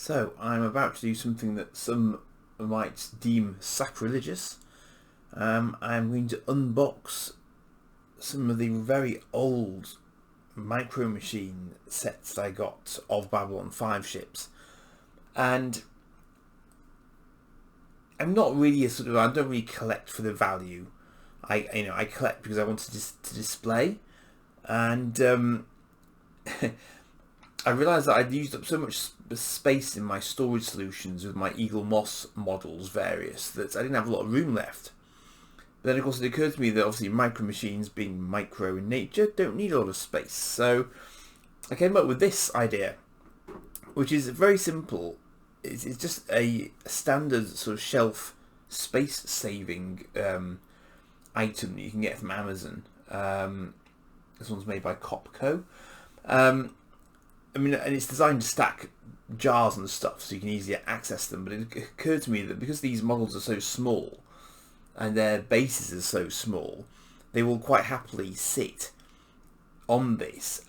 So I'm about to do something that some might deem sacrilegious. I'm going to unbox some of the very old Micro Machine sets I got of Babylon 5 ships, and I'm not really I don't really collect for the value. I collect because I want to display, and I realised that I'd used up so much space in my storage solutions with my Eaglemoss models various that I didn't have a lot of room left. But then of course it occurred to me that obviously Micro Machines, being micro in nature, don't need a lot of space. So I came up with this idea, which is very simple. It's just a standard sort of shelf space saving item that you can get from Amazon. This one's made by Copco. I mean, and it's designed to stack jars and stuff so you can easily access them, but it occurred to me that because these models are so small and their bases are so small, they will quite happily sit on this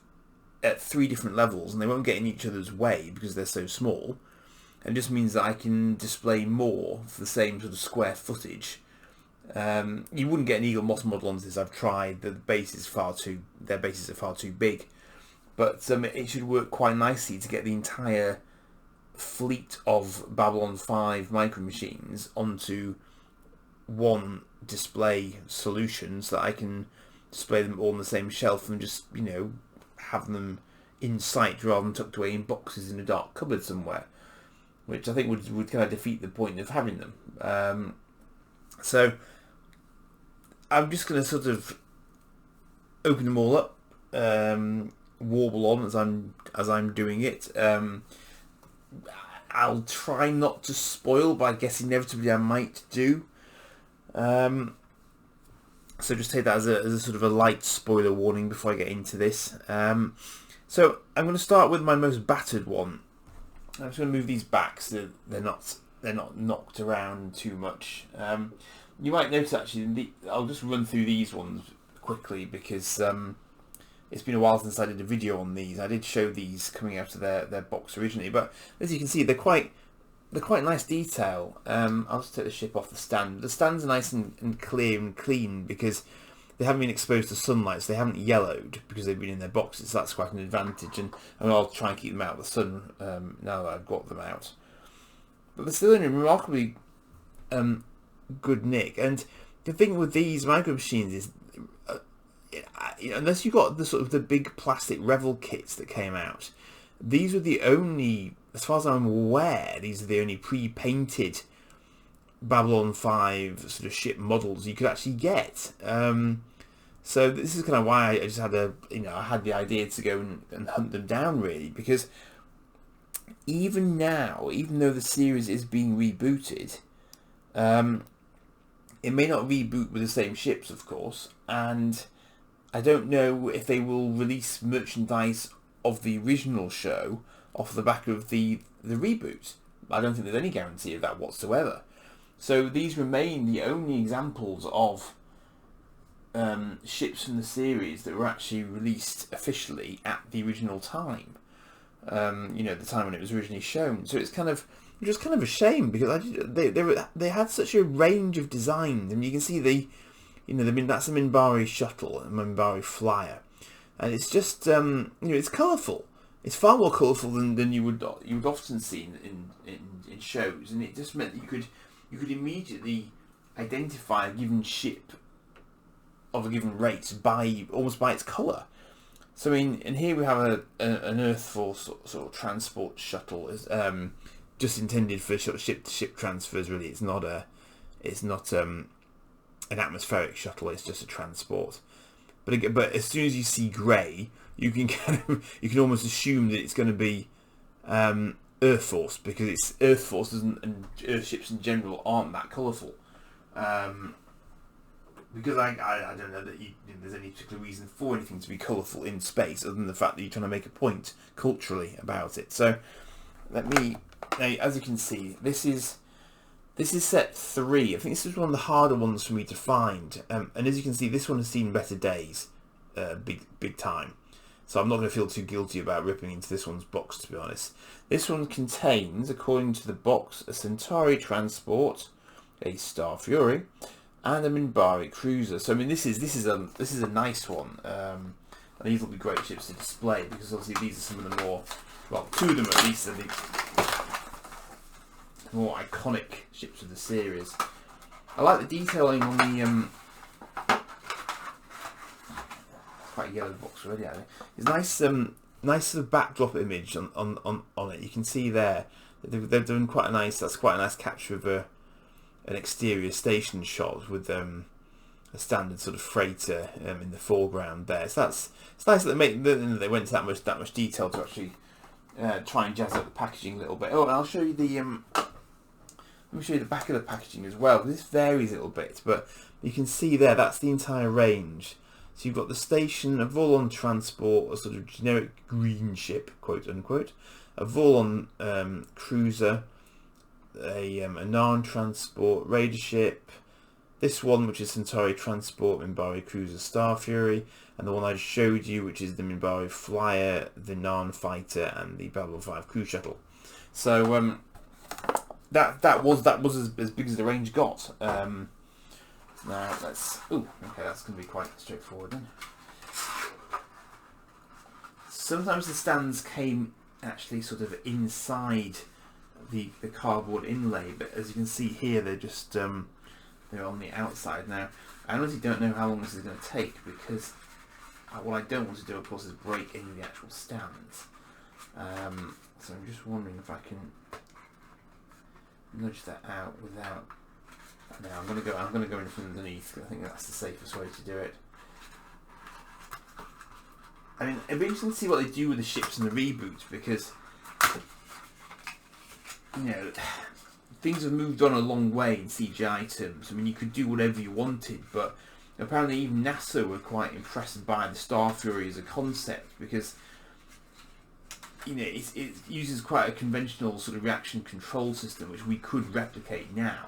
at 3 different levels and they won't get in each other's way because they're so small. And it just means that I can display more for the same sort of square footage. You wouldn't get an Eaglemoss model on this. I've tried. Their bases are far too big. But it should work quite nicely to get the entire fleet of Babylon 5 Micro Machines onto one display solution so that I can display them all on the same shelf and just, have them in sight rather than tucked away in boxes in a dark cupboard somewhere, which I think would kind of defeat the point of having them. So I'm just going to sort of open them all up, warble on as I'm doing it. I'll try not to spoil, but I guess inevitably I might do. So just take that as a sort of a light spoiler warning before I get into this. So I'm going to start with my most battered one. I'm just going to move these back so they're not knocked around too much. You might notice actually, I'll just run through these ones quickly because it's been a while since I did a video on these. I did show these coming out of their box originally, but as you can see, they're quite nice detail. I'll just take the ship off the stand. The stands are nice and clear and clean because they haven't been exposed to sunlight, so they haven't yellowed because they've been in their boxes. So that's quite an advantage, and I'll try and keep them out of the sun now that I've got them out. But they're still in remarkably good nick. And the thing with these Micro Machines is, unless you got the big plastic Revel kits that came out, these were the only, as far as I'm aware, these are the only pre-painted Babylon 5 sort of ship models you could actually get. So this is kind of why I just had I had the idea to go and hunt them down, really, because even now, even though the series is being rebooted, it may not reboot with the same ships, of course, and I don't know if they will release merchandise of the original show off the back of the reboot. I don't think there's any guarantee of that whatsoever. So these remain the only examples of ships from the series that were actually released officially at the original time. The time when it was originally shown. So it's kind of a shame because they had such a range of designs. I mean, you can see that's a Minbari shuttle, a Minbari flyer, and it's just it's colourful. It's far more colourful than you would often see in shows, and it just meant that you could immediately identify a given ship of a given race almost by its colour. So I mean, and here we have an Earth Force sort of transport shuttle, just intended for sort of ship-to-ship transfers. Really, it's not an atmospheric shuttle. It's just a transport. But as soon as you see grey, you can almost assume that it's going to be Earth Force, because it's Earth Force and Earth ships in general aren't that colourful. Because I don't know that there's any particular reason for anything to be colourful in space other than the fact that you're trying to make a point culturally about it. So as you can see, this is set 3. I think this is one of the harder ones for me to find. And as you can see, this one has seen better days, big time. so I'm not going to feel too guilty about ripping into this one's box, to be honest. This one contains, according to the box, a Centauri transport, a Star Fury, and a Minbari cruiser. So I mean, this is a nice one. And these will be great ships to display, because obviously these are some of the more, well, two of them at least are the more iconic ships of the series. I like the detailing on the quite a yellow box already, I think. It's nice, nice sort of backdrop image on it. You can see there they've done quite a nice. That's quite a nice capture of an exterior station shot with a standard sort of freighter in the foreground there. So it's nice that they went to that much detail to actually try and jazz up the packaging a little bit. Oh, and I'll show you the let me show you the back of the packaging as well. This varies a little bit, but you can see there that's the entire range. So you've got the station, a Volon transport, a sort of generic green ship, quote unquote, a Volon cruiser, a Narn transport, raider ship, this one which is Centauri transport, Minbari cruiser, Star Fury, and the one I showed you which is the Minbari flyer, the Narn fighter, and the Babylon 5 cruise shuttle. So that was as big as the range got. Now let's. Ooh, okay, that's going to be quite straightforward then. Sometimes the stands came actually sort of inside the cardboard inlay, but as you can see here, they're just they're on the outside. Now, I honestly don't know how long this is going to take, because what I don't want to do, of course, is break any of the actual stands. So I'm just wondering if I can nudge that out without. Now I'm going to go in from underneath. I think that's the safest way to do it. I mean, it'd be interesting to see what they do with the ships in the reboot, because you know things have moved on a long way in CGI terms. I mean, you could do whatever you wanted, but apparently even NASA were quite impressed by the Star Fury as a concept, because you know it uses quite a conventional sort of reaction control system which we could replicate now.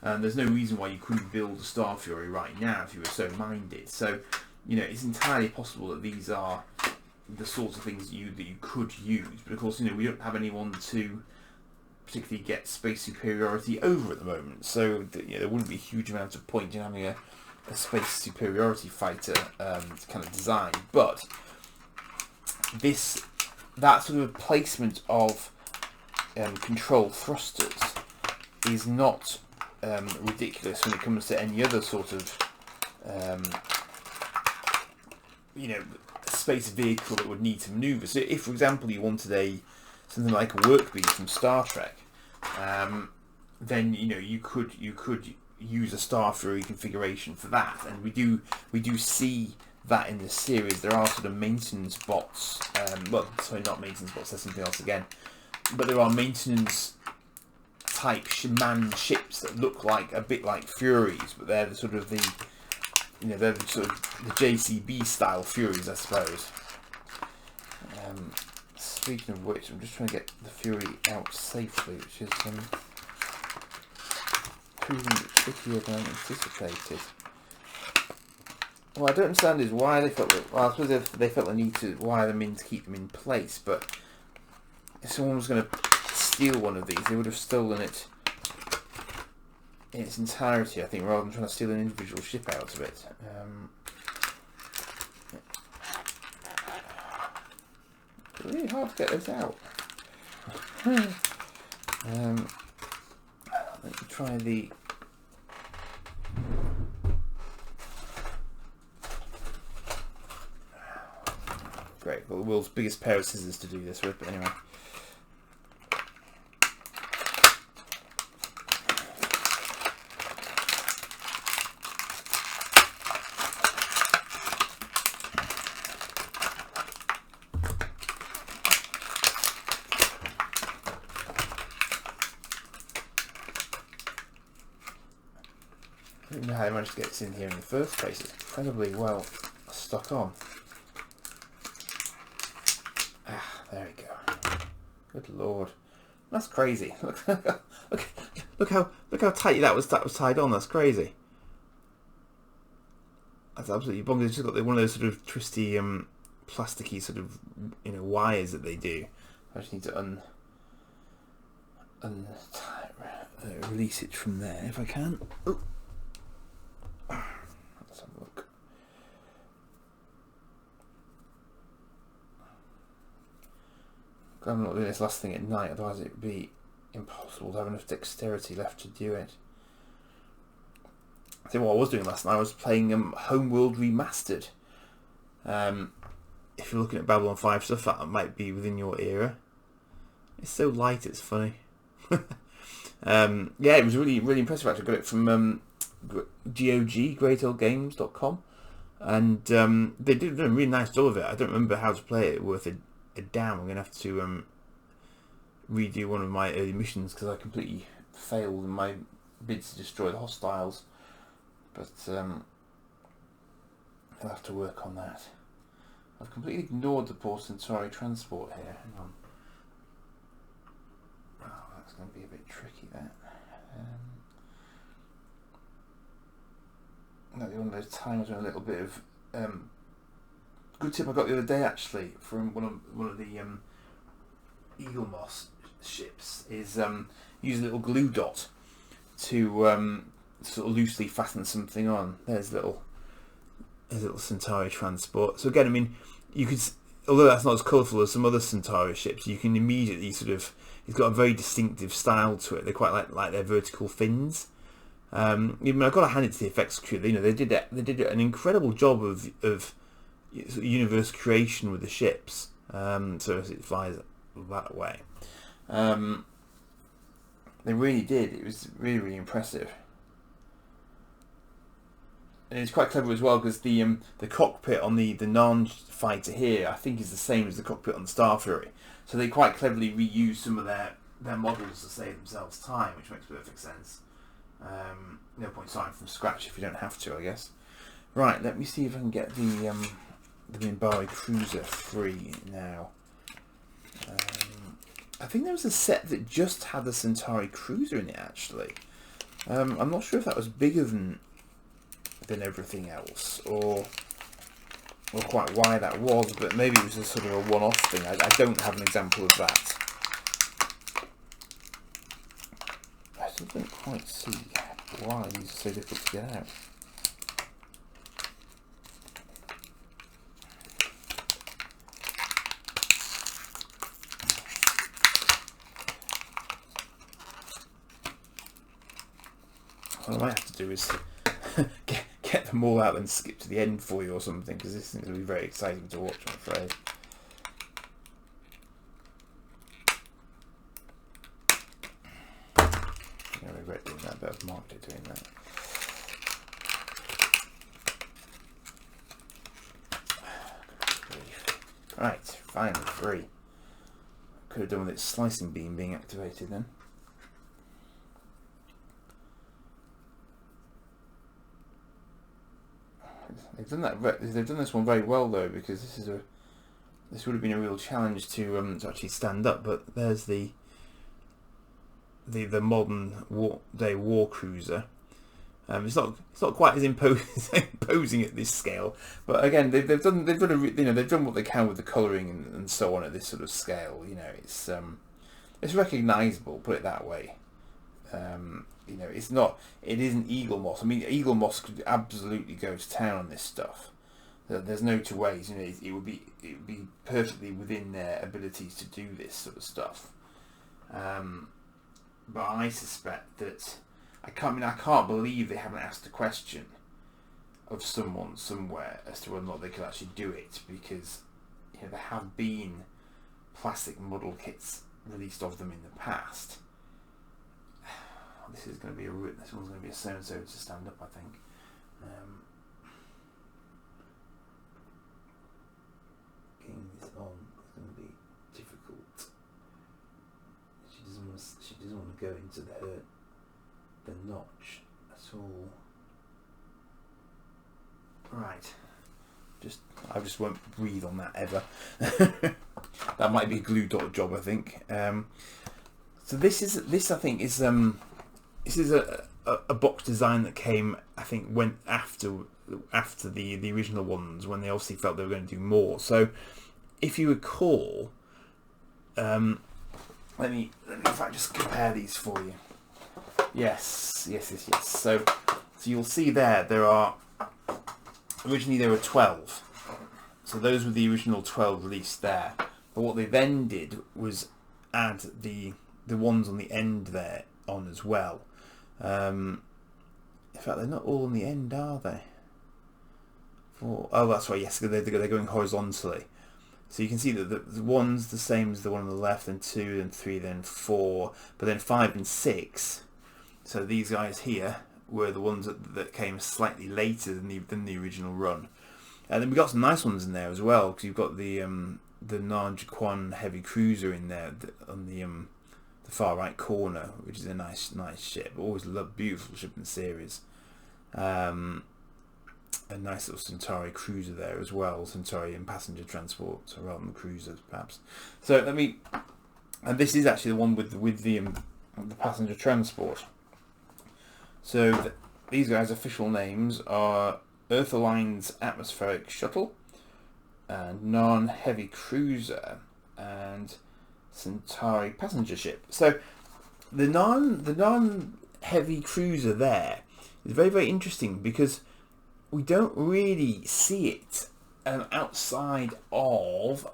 There's no reason why you couldn't build a Star Fury right now if you were so minded. So, you know, it's entirely possible that these are the sorts of things that you could use. But of course, you know, we don't have anyone to particularly get space superiority over at the moment. So, you know, there wouldn't be a huge amount of point in having a space superiority fighter kind of design. But that sort of placement of control thrusters is not ridiculous when it comes to any other sort of you know, space vehicle that would need to maneuver. So if, for example, you wanted something like a work beam from Star Trek, then you know you could use a Star Fury configuration for that, and we do see that in the series. There are sort of maintenance bots, well, sorry, not maintenance bots, that's something else again, but there are maintenance type manned ships that look like a bit like Furies, but they're the sort of the JCB style Furies, I suppose. Speaking of which, I'm just trying to get the Fury out safely, which is proving trickier than anticipated. What I don't understand is why they felt that, well, I suppose they felt the need to wire them in to keep them in place, but if someone was going to steal one of these, they would have stolen it in its entirety, I think, rather than trying to steal an individual ship out of it. It's really hard to get this out. Let me try the... Great, got the world's biggest pair of scissors to do this with, but anyway. I don't know how I managed to get this in here in the first place. It's incredibly well stuck on. Ah, there we go. Good lord, that's crazy. Look how tight that was tied on. That's crazy. That's absolutely bonkers. It's just got one of those sort of twisty plasticky sort of wires that they do. I just need to release it from there if I can. Oh. Let's have a look. I'm not doing this last thing at night, otherwise it would be impossible to have enough dexterity left to do it. I think what I was doing last night, I was playing Homeworld Remastered. If you're looking at Babylon 5 stuff, that might be within your era. It's so light, it's funny. Yeah, it was really, really impressive actually. I got it from GOG, greatoldgames.com, and they did a really nice job of it. I don't remember how to play it worth a damn. I'm going to have to redo one of my early missions because I completely failed in my bids to destroy the hostiles. But I'll have to work on that. I've completely ignored the Port Centauri transport here. Hang on. Oh, that's going to be a bit tricky, that. That'll be one of those times when a little bit of good tip I got the other day actually from one of the Eaglemoss ships is use a little glue dot to sort of loosely fasten something on. There's a little Centauri transport. So again, I mean, you could, although that's not as colourful as some other Centauri ships, you can immediately sort of, it's got a very distinctive style to it. They're quite like their vertical fins. Even I've got to hand it to the effects crew. They did an incredible job of sort of universe creation with the ships. So as it flies that way, they really did. It was really, really impressive. And it's quite clever as well because the cockpit on the Narn fighter here I think is the same as the cockpit on the Star Fury. So they quite cleverly reuse some of their models to save themselves time, which makes perfect sense. No point starting from scratch if you don't have to, I guess. Right, let me see if I can get the Minbari cruiser free now. I think there was a set that just had the Centauri cruiser in it actually. I'm not sure if that was bigger than everything else, or quite why that was, but maybe it was a sort of a one-off thing. I don't have an example of that. I still don't quite see why these are so difficult to get out. What I might have to do is get them all out and skip to the end for you or something, because this thing's going to be very exciting to watch, I'm afraid. I regret doing that, but I've marked it doing that. Right, finally free. Could have done with its slicing beam being activated then. They've done that. They've done this one very well though, because this would have been a real challenge to actually stand up. But there's the modern war cruiser. It's not quite as imposing at this scale, but again they've done what they can with the colouring and so on at this sort of scale. It's recognisable, put it that way. It isn't Eaglemoss. I mean, Eaglemoss could absolutely go to town on this stuff. There's no two ways. It would be perfectly within their abilities to do this sort of stuff. But I suspect that I can't believe they haven't asked a question of someone somewhere as to whether or not they could actually do it, because there have been plastic model kits released of them in the past. This is going to be this one's going to be a so-and-so to stand up, I think. Getting this on is going to be difficult. She doesn't want to go into the notch at all. Right. I just won't breathe on that ever. That might be a glue dot job, I think. So this I think is a box design that came, I think, went after after the original ones, when they obviously felt they were going to do more. So if you recall, let me in fact just compare these for you. Yes. So you'll see there are originally there were 12. So those were the original 12 released there. But what they then did was add the ones on the end there on as well. In fact, they're not all on the end, are they? Oh, that's right. Yes, they're going horizontally. So you can see that the one's the same as the one on the left, then 2, then 3, then 4, but then 5 and 6. So these guys here were the ones that came slightly later than the original run. And then we got some nice ones in there as well, because you've got the Narjaquan heavy cruiser in there on the far right corner, which is a nice ship. Always love beautiful ship in the series. A nice little Centauri cruiser there as well, Centauri and passenger transport, so rather than cruisers perhaps. So and this is actually the one with the passenger transport. So these guys' official names are Earth Alliance Atmospheric Shuttle, and Narn Heavy Cruiser, and Centauri Passenger Ship. So the Narn Heavy Cruiser there is very, very interesting, because we don't really see it outside of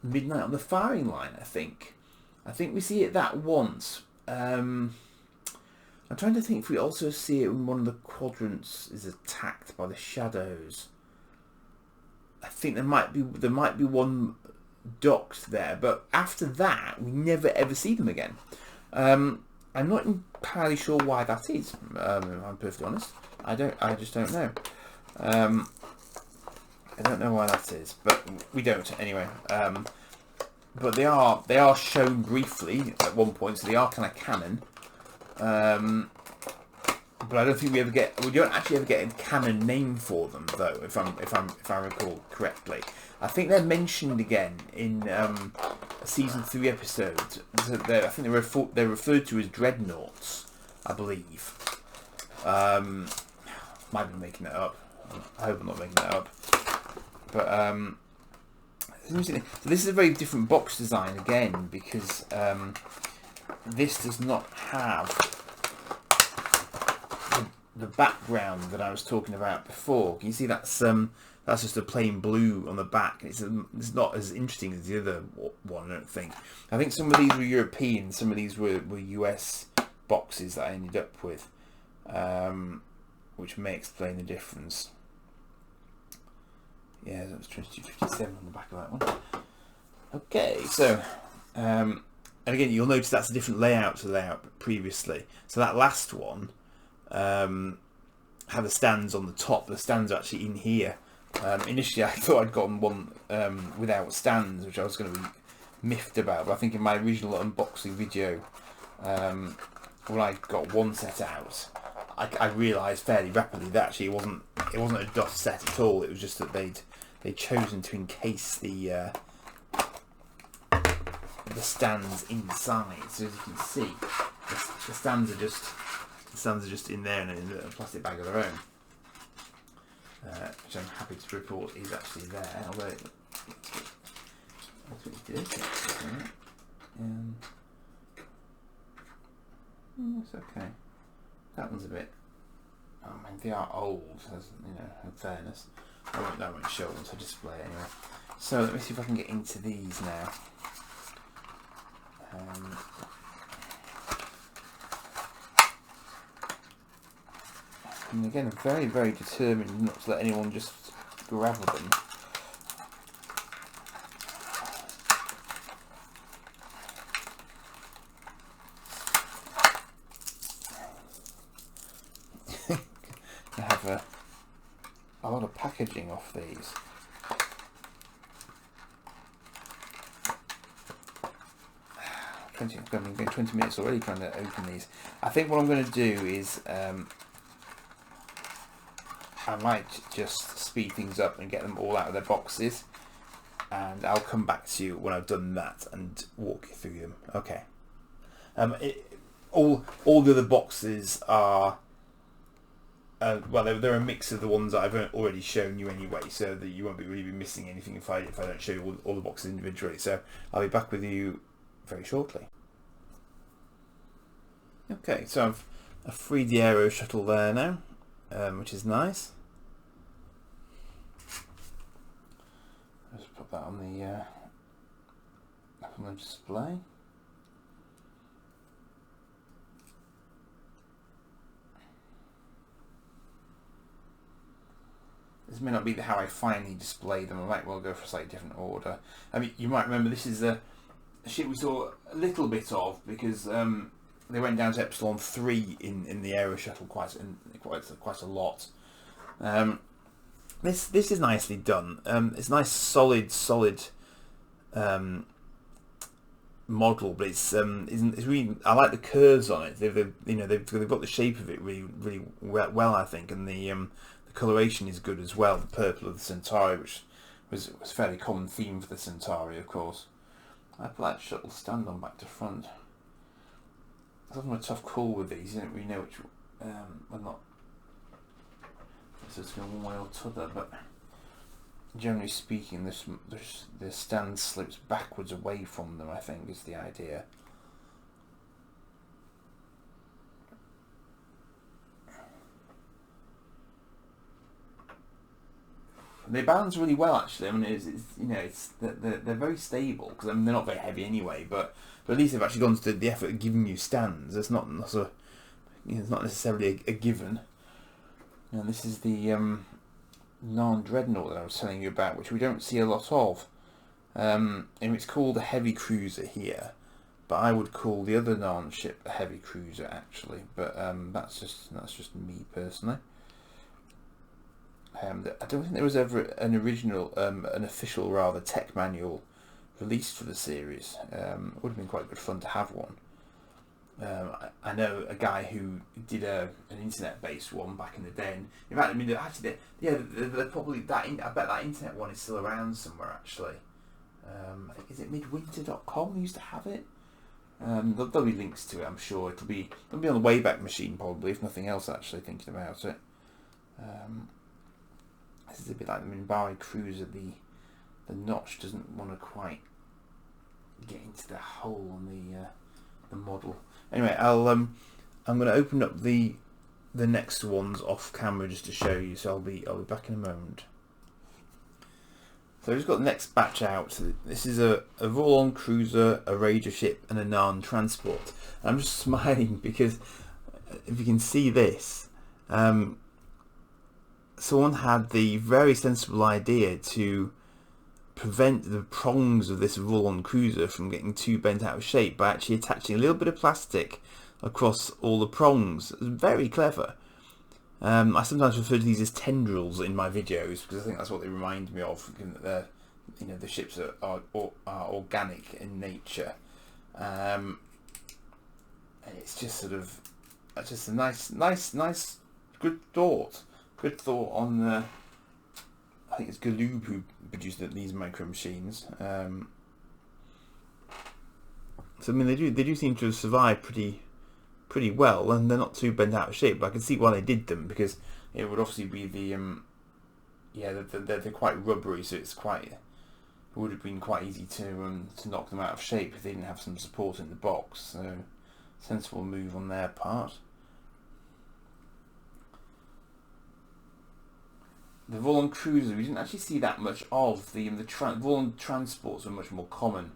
Midnight on the Firing Line, I think we see it that once. I'm trying to think if we also see it when one of the quadrants is attacked by the shadows. I think there might be one docked there, but after that we never ever see them again. I'm not entirely sure why that is. I'm perfectly honest. I just don't know. I don't know why that is, but we don't anyway. But they are shown briefly at one point, so they are kind of canon. But I don't think we don't actually ever get a canon name for them, though, if I recall correctly. I think they're mentioned again in a season 3 episode. I think they're referred to as dreadnoughts, I believe. Might be making that up. I hope I'm not making that up. But so this is a very different box design again, because this does not have the background that I was talking about before. Can you see that's just a plain blue on the back? It's not as interesting as the other one, I don't think. I think some of these were European, some of these were US boxes that I ended up with, which may explain the difference. Yeah, that was 2257 on the back of that one. Okay, so and again, you'll notice that's a different layout to the layout previously. So that last one had the stands on the top. The stands are actually in here. Initially, I thought I'd gotten one without stands, which I was going to be miffed about. But I think in my original unboxing video, when I got one set out, I realised fairly rapidly that actually it wasn't a DOS set at all. It was just that they'd chosen to encase the stands inside. So as you can see, the stands are just in there and in a plastic bag of their own, which I'm happy to report is actually there. Although it's okay. That one's a bit. Oh man, they are old. In fairness, I won't show them to display anyway. So let me see if I can get into these now. And again, I'm very, very determined not to let anyone just grab them. I have a lot of packaging off these. I've been going 20 minutes already trying to open these. I think what I'm going to do is I might just speed things up and get them all out of their boxes, and I'll come back to you when I've done that and walk you through them. Okay. All the other boxes are well, they're a mix of the ones that I've already shown you anyway, so that you won't be really missing anything if I don't show you all the boxes individually. So I'll be back with you very shortly. Okay, so I've freed the aero shuttle there now, which is nice. Just put that on the display. This may not be how I finally display them. I might well go for a slightly different order. I mean, you might remember this is a ship we saw a little bit of because they went down to Epsilon 3 in the aero shuttle quite a lot. This is nicely done. It's a nice solid model, but it's really, I like the curves on it. They've got the shape of it really well, I think, and the coloration is good as well. The purple of the Centauri, which was a fairly common theme for the Centauri, of course. I put that shuttle stand on back to front. I was having a tough call with these. You don't really know which. Well, not. So it's going one way or t'other, but generally speaking, the stand slips backwards away from them, I think, is the idea. They balance really well, actually. I mean, they're very stable because I mean they're not very heavy anyway. But at least they've actually gone to the effort of giving you stands. It's not necessarily a given. And this is the non-dreadnought that I was telling you about, which we don't see a lot of. And it's called a heavy cruiser here, but I would call the other Narn ship a heavy cruiser actually. But that's just me personally. I don't think there was ever an original, an official rather tech manual released for the series. It would have been quite good fun to have one. I know a guy who did an internet-based one back in the day. And in fact, I mean, actually, they're probably that. I bet that internet one is still around somewhere. Actually, I think is it midwinter.com used to have it. There'll be links to it. I'm sure it'll be on the Wayback Machine probably, if nothing else. Actually, thinking about it. This is a bit like the Minbari cruiser. The notch doesn't want to quite get into the hole on the model. Anyway, I'm going to open up the next ones off camera just to show you. So I'll be back in a moment. So I've just got the next batch out. So this is a roll-on cruiser, a Ranger ship, and a Narn transport. And I'm just smiling because if you can see this. Someone had the very sensible idea to prevent the prongs of this roll-on cruiser from getting too bent out of shape by actually attaching a little bit of plastic across all the prongs. It was very clever. I sometimes refer to these as tendrils in my videos because I think that's what they remind me of. The ships are organic in nature, and it's just just a nice good thought. Good thought on I think it's Galoob who produced these Micro Machines. So I mean they do seem to have survived pretty well, and they're not too bent out of shape. But I can see why they did them because it would obviously be they're quite rubbery, so it would have been quite easy to knock them out of shape if they didn't have some support in the box. So sensible move on their part. The roll-on cruiser, we didn't actually see that much of. The roll-on transports were much more common.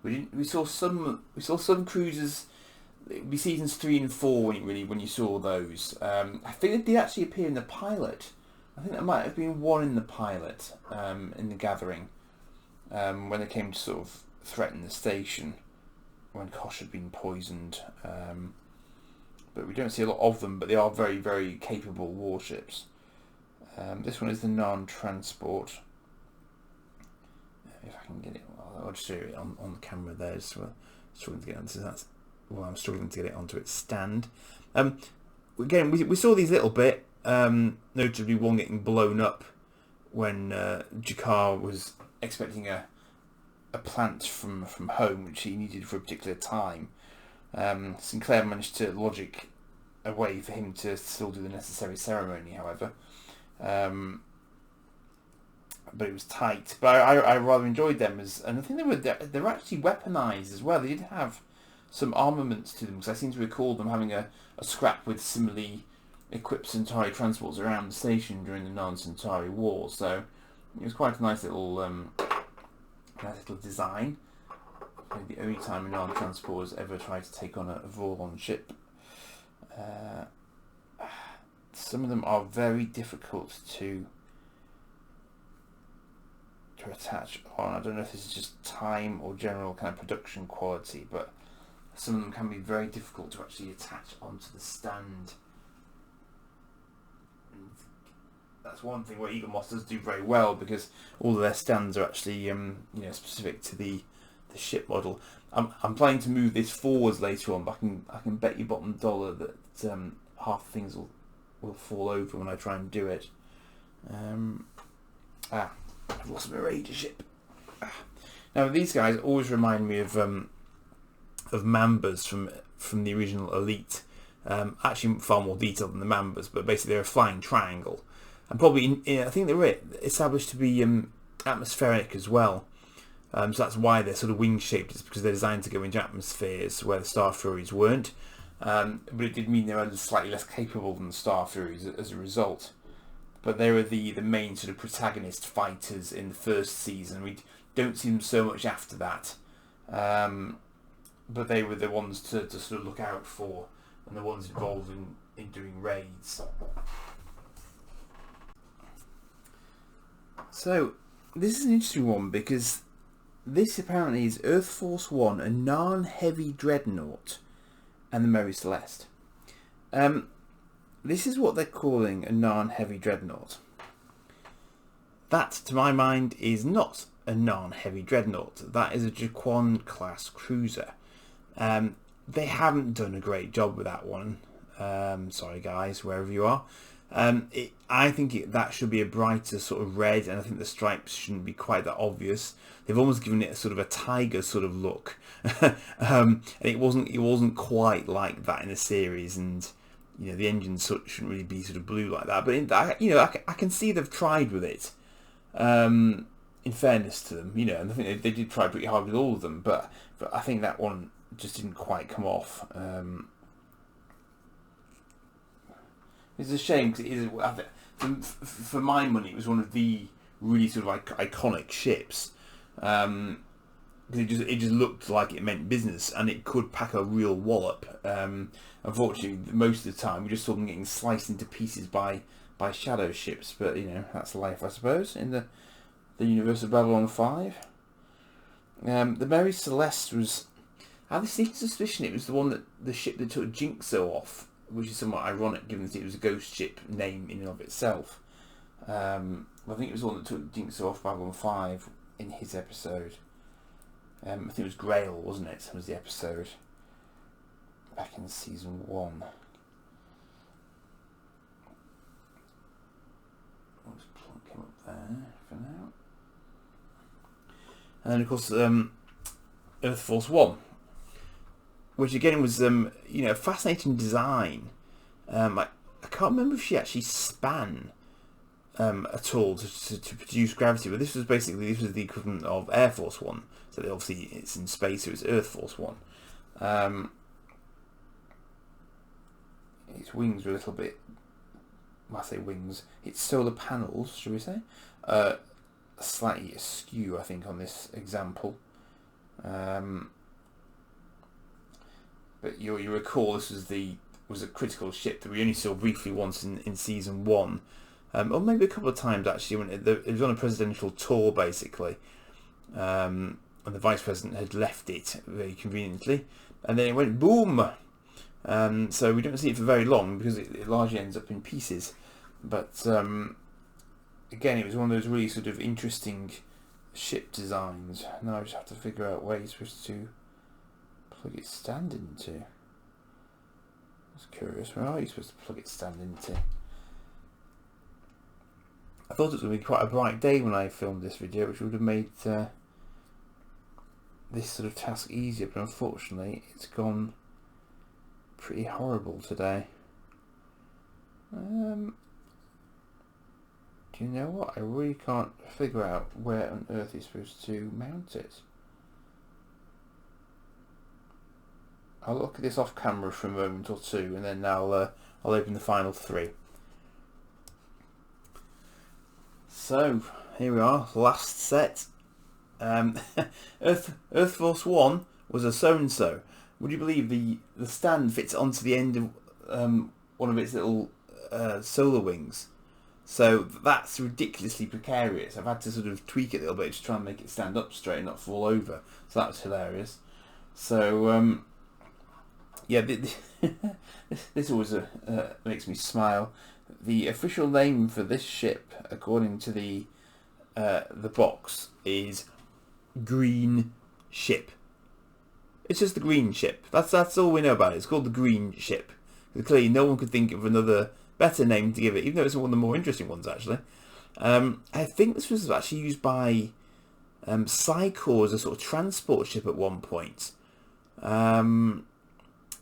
We saw some cruisers. It would be seasons 3 and 4 when you saw those. I think they did actually appear in the pilot. I think there might have been one in the pilot in the Gathering when they came to sort of threaten the station when Kosh had been poisoned. But we don't see a lot of them. But they are very, very capable warships. This one is the Narn transport. If I can get it, I'll just show you it on the camera there. Just struggling to get onto that. Well, I'm struggling to get it onto its stand. Again, we saw these little bit. Notably, one getting blown up when Jakar was expecting a plant from home, which he needed for a particular time. Sinclair managed to logic a way for him to still do the necessary ceremony, however. But it was tight. But I rather enjoyed them, and I think they were actually weaponized as well. They did have some armaments to them, because I seem to recall them having a scrap with similarly equipped Centauri transports around the station during the non-Centauri War. So it was quite a nice little design. Maybe the only time a non-transport has ever tried to take on a Vorlon ship. Some of them are very difficult to attach on. I don't know if this is just time or general kind of production quality, but some of them can be very difficult to actually attach onto the stand. And that's one thing where Eaglemoss does do very well, because all of their stands are actually specific to the ship model. I'm planning to move this forwards later on, but I can bet you bottom dollar that half the things will fall over when I try and do it. I've lost my Raider ship. Now these guys always remind me of Mambas from the original Elite. Actually far more detailed than the Mambas, but basically they're a flying triangle, and probably I think they were established to be atmospheric as well. So that's why they're sort of wing shaped. It's because they're designed to go into atmospheres where the Star Furies weren't. But it did mean they were slightly less capable than the Star Furies as a result. But they were the main sort of protagonist fighters in the first season. We don't see them so much after that. But they were the ones to sort of look out for, and the ones involved in doing raids. So this is an interesting one, because this apparently is Earth Force One, a Narn Heavy Dreadnought, and the Mary Celeste. This is what they're calling a Narn Heavy Dreadnought. That, to my mind, is not a Narn Heavy Dreadnought. That is a Jaquan class cruiser. They haven't done a great job with that one. Sorry guys, wherever you are. I think that should be a brighter sort of red, and I think the stripes shouldn't be quite that obvious. They've almost given it a sort of a tiger sort of look, and it wasn't quite like that in the series. And the engines shouldn't really be sort of blue like that. But I can see they've tried with it. In fairness to them, and I think they did try pretty hard with all of them. But I think that one just didn't quite come off. It's a shame, because it is, for my money, it was one of the really sort of iconic ships. Because it just looked like it meant business, and it could pack a real wallop. Unfortunately, most of the time we just saw them getting sliced into pieces by shadow ships. But that's life, I suppose, in the universe of Babylon 5. The Mary Celeste was, I have a sneaking suspicion it was the ship that took Jinxo off, which is somewhat ironic given that it was a ghost ship name in and of itself. I think it was the one that took Jinxo off Babylon 5 in his episode. I think it was Grail, wasn't it? Was the episode back in season 1. I'll just plonk him up there for now. And then of course Earth Force 1, which again was a fascinating design. I can't remember if she actually span at all to produce gravity, but this was the equivalent of Air Force 1. So obviously it's in space, so it's Earth Force 1. Its wings were a little bit, when I say wings, its solar panels, should we say, slightly askew, I think, on this example. But you recall this was a critical ship that we only saw briefly once in season 1, or maybe a couple of times actually, when it was on a presidential tour basically, and the vice president had left it very conveniently, and then it went boom. So we don't see it for very long because it largely ends up in pieces. But again, it was one of those really sort of interesting ship designs. Now I just have to figure out where you're supposed to plug its stand into. I was curious, where are you supposed to plug its stand into? I thought it was going to be quite a bright day when I filmed this video, which would have made this sort of task easier, but unfortunately it's gone pretty horrible today. Do you know what? I really can't figure out where on earth you're supposed to mount it. I'll look at this off camera for a moment or two, and then I'll open the final three. So here we are, last set. Earth Force 1 was a so-and-so. Would you believe the stand fits onto the end of one of its little solar wings? So that's ridiculously precarious. I've had to sort of tweak it a little bit to try and make it stand up straight and not fall over. So that was hilarious. So yeah, this always makes me smile. The official name for this ship, according to the box, is Green Ship. It's just the Green Ship. That's all we know about it. It's called the Green Ship. Clearly, no one could think of another better name to give it, even though it's one of the more interesting ones, actually. I think this was actually used by Psychor as a sort of transport ship at one point.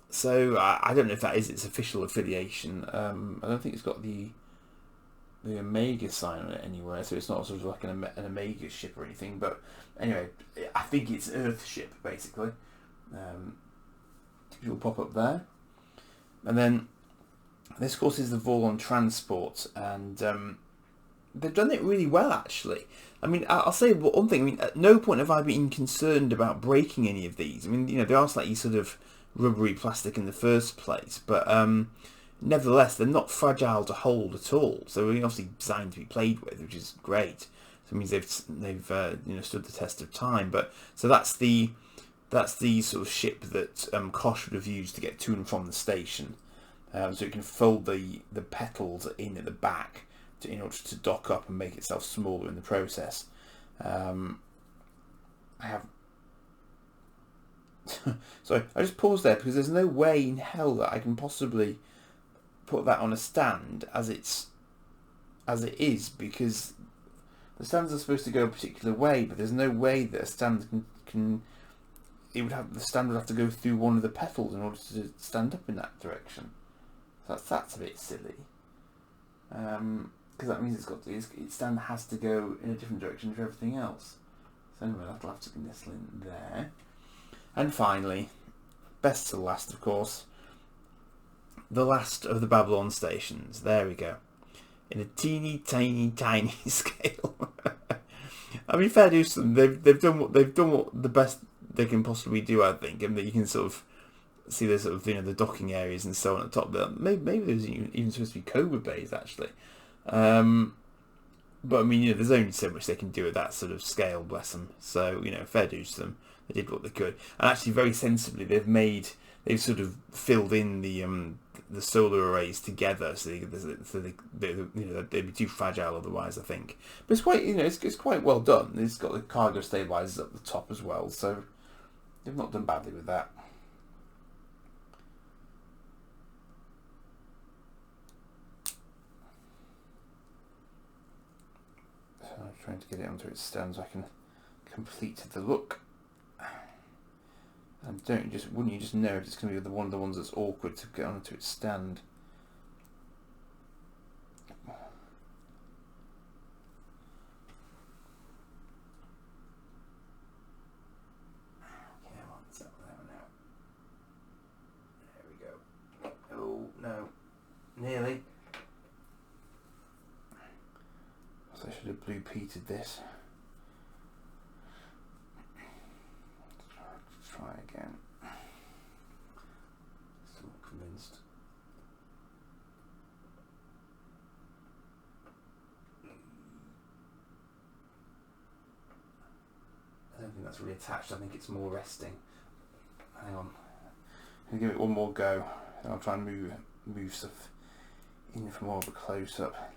So I don't know if that is its official affiliation. I don't think it's got the Omega sign on it anywhere, so it's not sort of like an Omega ship or anything. But anyway, I think it's Earth ship basically. It will pop up there, and then this of course is the Vorlon transport, and they've done it really well actually. I mean, I'll say one thing. I mean, at no point have I been concerned about breaking any of these. I mean, you know, they are slightly sort of rubbery plastic in the first place, but nevertheless they're not fragile to hold at all. So they're obviously designed to be played with, which is great. So it means they've you know, stood the test of time. But so that's the sort of ship that Kosh would have used to get to and from the station. So it can fold the petals in at the back in order to dock up and make itself smaller in the process. I have sorry, I just paused there because there's no way in hell that I can possibly put that on a stand as it is, because the stands are supposed to go a particular way, but there's no way that a stand can the stand would have to go through one of the petals in order to stand up in that direction. So that's a bit silly, because that means its stand has to go in a different direction for everything else. So anyway, that'll have to be nestled in there. And finally, best to last, of course, the last of the Babylon stations. There we go, in a teeny tiny scale. I mean, fair dues to them. They've done what the best they can possibly do, I think, and that you can sort of see the sort of, you know, the docking areas and so on at the top. But maybe there's even supposed to be Cobra bays actually. But I mean, you know, there's only so much they can do at that sort of scale, bless them. So, you know, fair dues to them. They did what they could, and actually very sensibly they've sort of filled in the solar arrays together, so they you know, they'd be too fragile otherwise, I think. But it's quite, you know, it's quite well done. It's got the cargo stabilizers up the top as well, so they've not done badly with that. So I'm trying to get it onto its stand so I can complete the look. And wouldn't you just know if it's going to be one of the ones that's awkward to get onto its stand? Okay, what's up there now? There we go. Oh no, nearly. So I should have blue peated this. Try again. Still not convinced. I don't think that's really attached. I think it's more resting. Hang on. I'm gonna give it one more go. Then I'll try and move stuff in for more of a close up.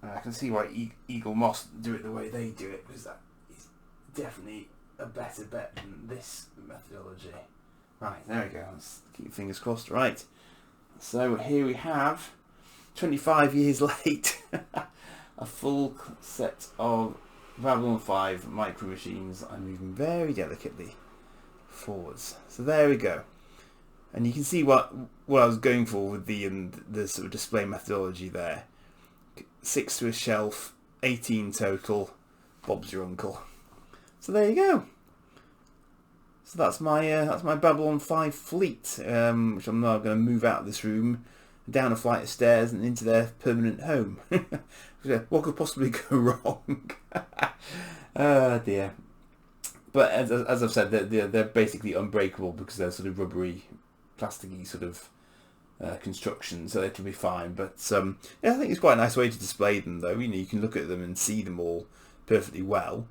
And I can see why Eaglemoss do it the way they do it, because that is definitely a better bet than this methodology. Right, there we go. Let's keep your fingers crossed. Right, so here we have 25 years late, a full set of Babylon 5 Micro Machines. I'm moving very delicately forwards. So there we go. And you can see what I was going for with the sort of display methodology there. 6 to a shelf, 18 total. Bob's your uncle. So there you go. So that's my Babylon 5 fleet, which I'm now going to move out of this room, down a flight of stairs, and into their permanent home. What could possibly go wrong? Oh dear. But as I've said, they're basically unbreakable because they're sort of rubbery, plasticky sort of construction, so they can be fine. But yeah, I think it's quite a nice way to display them, though. You know, you can look at them and see them all perfectly well.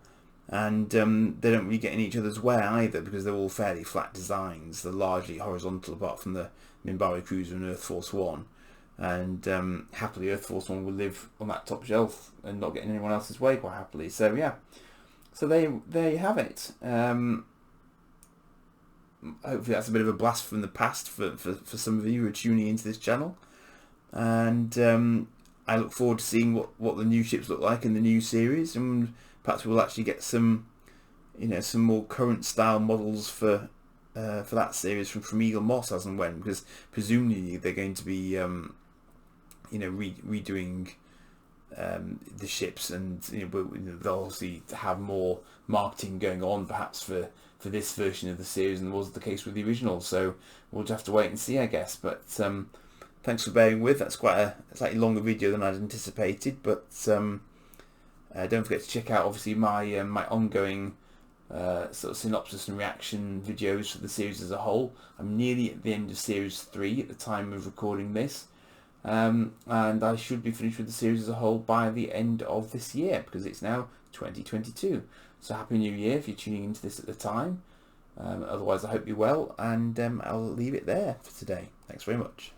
And they don't really get in each other's way either, because they're all fairly flat designs. They're largely horizontal, apart from the Minbari Cruiser and Earth Force One. And happily, Earth Force One will live on that top shelf and not get in anyone else's way quite happily. So yeah, so there you have it. Hopefully that's a bit of a blast from the past for some of you who are tuning into this channel. And I look forward to seeing what the new ships look like in the new series, and perhaps we'll actually get some, you know, some more current style models for that series from Eaglemoss as and when, because presumably they're going to be, you know, redoing the ships, and you know, they'll obviously have more marketing going on perhaps for this version of the series than was the case with the original. So we'll just have to wait and see, I guess. But thanks for bearing with. That's quite a slightly longer video than I'd anticipated, but don't forget to check out obviously my my ongoing sort of synopsis and reaction videos for the series as a whole. I'm nearly at the end of series 3 at the time of recording this, and I should be finished with the series as a whole by the end of this year, because it's now 2022. So happy new year if you're tuning into this at the time. Otherwise I hope you're well, and I'll leave it there for today. Thanks very much.